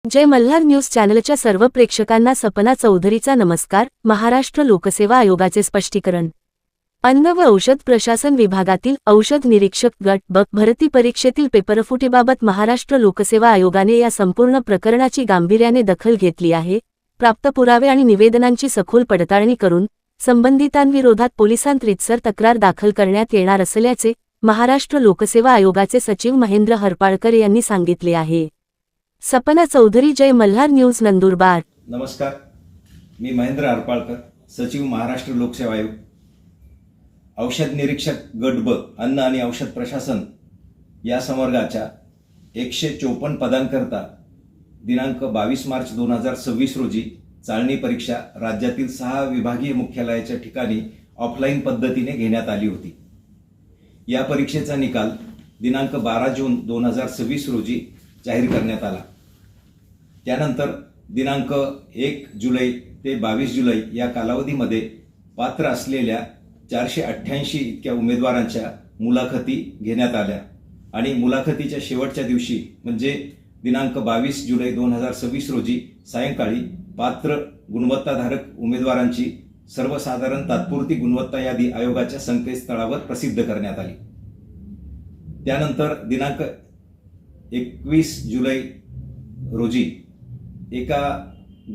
जय Malhar news चॅनलच्या सर्व प्रेक्षकांना सपना चौधरीचा नमस्कार। महाराष्ट्र लोकसेवा आयोगाचे स्पष्टीकरण। अन्न व औषध प्रशासन विभागातील औषध निरीक्षक गट ब भरती परीक्षेतील पेपरफुटीबाबत महाराष्ट्र लोकसेवा आयोगाने या संपूर्ण प्रकरणाची गांभीर्याने दखल घेतली आहे। प्राप्त पुरावे आणि निवेदनांची सखोल पडताळणी करून संबंधितांविरोधात पोलिसांत रीतसर तक्रार दाखल करण्यात येणार असल्याचे महाराष्ट्र लोकसेवा आयोगाचे सचिव महेंद्र हरपाळकर यांनी सांगितले आहे। सपना चौधरी, जय मल्हार न्यूज, नंदुरबार। नमस्कार, मी महेंद्र हरपाळकर, सचिव महाराष्ट्र लोकसेवा आयोग। औषध निरीक्षक गट ब अन्न आणि औषध प्रशासन या संवर्गाच्या 154 पदांकरता दिनांक 22 मार्च 2026 रोजी चाळणी परीक्षा राज्यातील 6 विभागीय मुख्यालयाच्या ठिकाणी ऑफलाईन पद्धतीने घेण्यात आली होती। या परीक्षेचा निकाल दिनांक 12 जून 2026 रोजी जाहीर करण्यात आला। त्यानंतर दिनांक 1 जुलै ते 22 जुलै या कालावधीमध्ये पात्र असलेल्या 488 इतक्या उमेदवारांच्या मुलाखती घेण्यात आल्या आणि मुलाखतीच्या शेवटच्या दिवशी म्हणजे दिनांक 22 जुलै 2026 रोजी सायंकाळी पात्र गुणवत्ताधारक उमेदवारांची सर्वसाधारण तात्पुरती गुणवत्ता यादी आयोगाच्या संकेतस्थळावर प्रसिद्ध करण्यात आली। त्यानंतर दिनांक 21 जुलै रोजी एका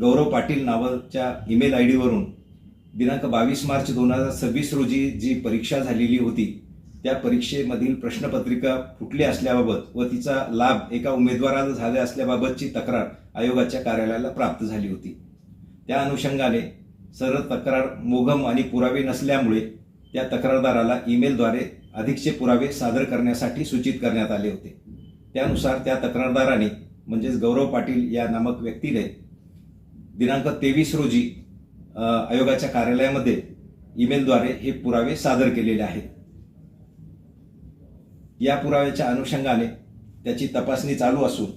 गौरव पाटील नावाच्या ईमेल आयडी वरून दिनांक 22 मार्च 2026 रोजी जी परीक्षा झालेली होती त्या परीक्षेमधील प्रश्नपत्रिका फुटली असल्याबाबत व तिचा लाभ एका उमेदवाराला झाला असल्याबाबतची तक्रार आयोगाच्या कार्यालयाला प्राप्त झाली होती। त्या अनुषंगाने सर्व तक्रार मोघम आणि पुरावे नसल्यामुळे त्या तक्रारदाराला ईमेलद्वारे अधिकचे पुरावे सादर करण्यासाठी सूचित करण्यात आले होते। त्यानुसार त्या तक्रारदाराने म्हणजेच गौरव पाटील या नामक व्यक्तीने दिनांक 23 रोजी आयोगाच्या कार्यालयामध्ये ईमेलद्वारे हे पुरावे सादर केलेले आहेत। या पुराव्याच्या अनुषंगाने त्याची तपासणी चालू असून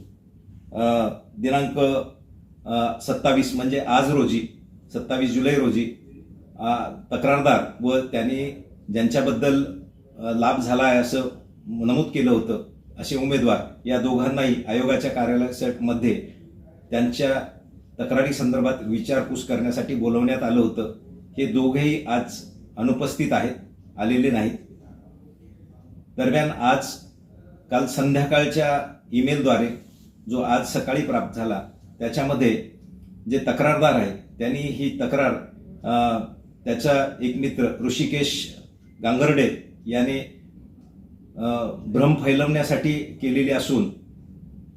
दिनांक 27 म्हणजे आज रोजी 27 जुलै रोजी तक्रारदार व त्यांनी ज्यांच्याबद्दल लाभ झाला आहे असं नमूद केलं होतं असे उमेदवार या दोघांनाही आयोगाच्या कार्यालयामध्ये त्यांच्या तक्रारी संदर्भात विचारपूस करण्यासाठी बोलवण्यात आलं होतं। हे दोघेही आज अनुपस्थित आहेत, आलेले नाहीत। दरम्यान आज काल संध्याकाळच्या ईमेलद्वारे जो आज सकाळी प्राप्त झाला त्याच्यामध्ये जे तक्रारदार आहे त्यांनी ही तक्रार त्याचा एक मित्र ऋषिकेश गांगर्डे याने भ्रम फैलवण्यासाठी केलेली असून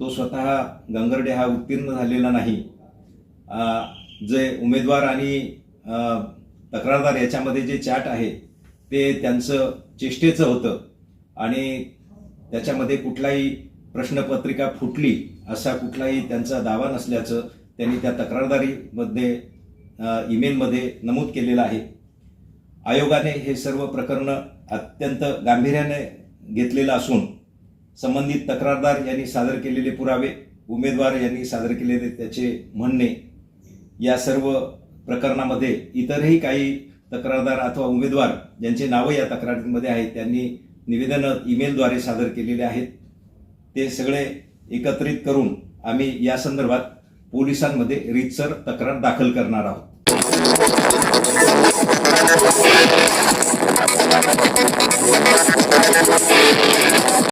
तो स्वतः गांगर्डे हा उत्तीर्ण झालेला नाही। जे उमेदवार आणि तक्रारदार याच्यामध्ये जे चॅट आहे ते त्यांचं चेष्टेचं होतं आणि त्याच्यामध्ये कुठलाही प्रश्नपत्रिका फुटली असा कुठलाही त्यांचा दावा नसल्याचं त्यांनी त्या तक्रारदारीमध्ये ईमेलमध्ये नमूद केलेलं आहे। आयोगाने हे सर्व प्रकरण अत्यंत गांभीर्याने घेतलेलं असून संबंधित तक्रारदार यांनी सादर केलेले पुरावे, उमेदवार यांनी सादर केलेले त्याचे म्हणणे या सर्व प्रकरणामध्ये इतरही काही तक्रारदार अथवा उमेदवार ज्यांचे नावं या तक्रारीमध्ये आहेत त्यांनी निवेदन ईमेलद्वारे सादर केलेले आहेत। ते सगळे एकत्रित करून आम्ही या संदर्भात पोलिसांमध्ये रीतसर तक्रार दाखल करणार आहोत। Thank you.